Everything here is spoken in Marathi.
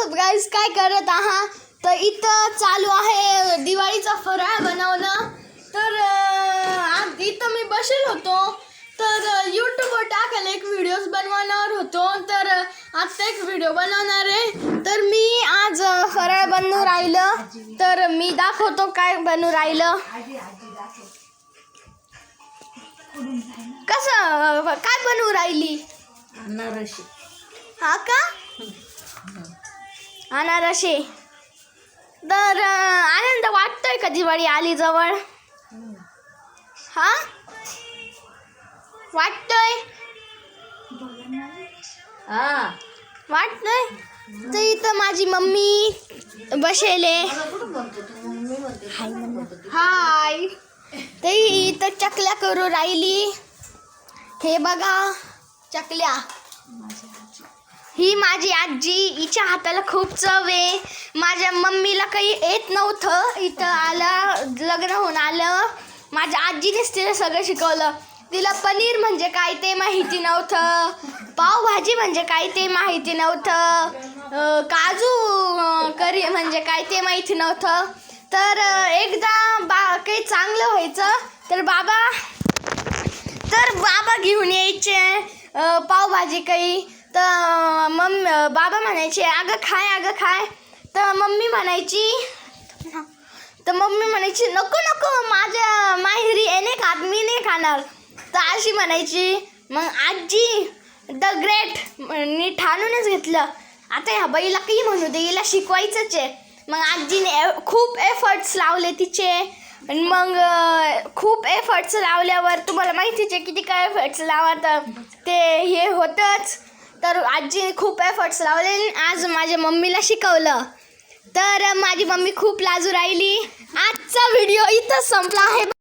व्हॉट्सअप गाईज, काय करत आहात? तर इथं चालू आहे दिवाळीचा फराळ बनवणं. तर आज इथं मी बसेल होतो, तर यूट्यूबवर टाकायला एक व्हिडिओज बनवणार होतो. तर आता एक व्हिडिओ बनवणार आहे. तर मी आज फराळ बनवून राहिलं, तर मी दाखवतो काय बनवून राहिलं. कसं काय बनवून राहिली? अनारसे. हा का? अनारसे. तर आनंद वाटतोय का दिवाळी आली जवळ? हा वाटतोय? हा वाटतोय. तर इथं माझी मम्मी बसेले. हाय. तर इथं चकल्या करू राहिली. हे बघा चकल्या. ही माझी आजी, हिच्या हाताला खूप चव आहे. माझ्या मम्मीला काही येत नव्हतं. इथं आलं, लग्न होऊन आलं, माझ्या आजीनेच तिला सगळं शिकवलं. तिला पनीर म्हणजे काय ते माहिती नव्हतं, पावभाजी म्हणजे काय ते माहिती नव्हतं, काजू करी म्हणजे काय ते माहिती नव्हतं. तर एकदा काही चांगलं व्हायचं तर बाबा घेऊन यायचे पावभाजी काही. तर बाबा म्हणायचे अगं खाय. तर मम्मी म्हणायची नको माझ्या माहेरी नाही खात, मी नाही खाणार. तर अशी म्हणायची. मग आजी द ग्रेट मी ठाणूनच घेतलं, आता ह्या बाईला काही म्हणू दे, हिला शिकवायचंच आहे. मग आजीने खूप एफर्ट्स लावले तिचे. मग खूप एफर्ट्स लावल्यावर तुम्हाला माहितीच आहे किती काय एफर्ट्स लावत ते हे होतंच. तर आजीने खूप एफर्ट्स लावले, आज माझ्या मम्मीला शिकवलं. तर माझी मम्मी खूप लाजू राहिली. आजचा व्हिडिओ इथंच संपला आहे.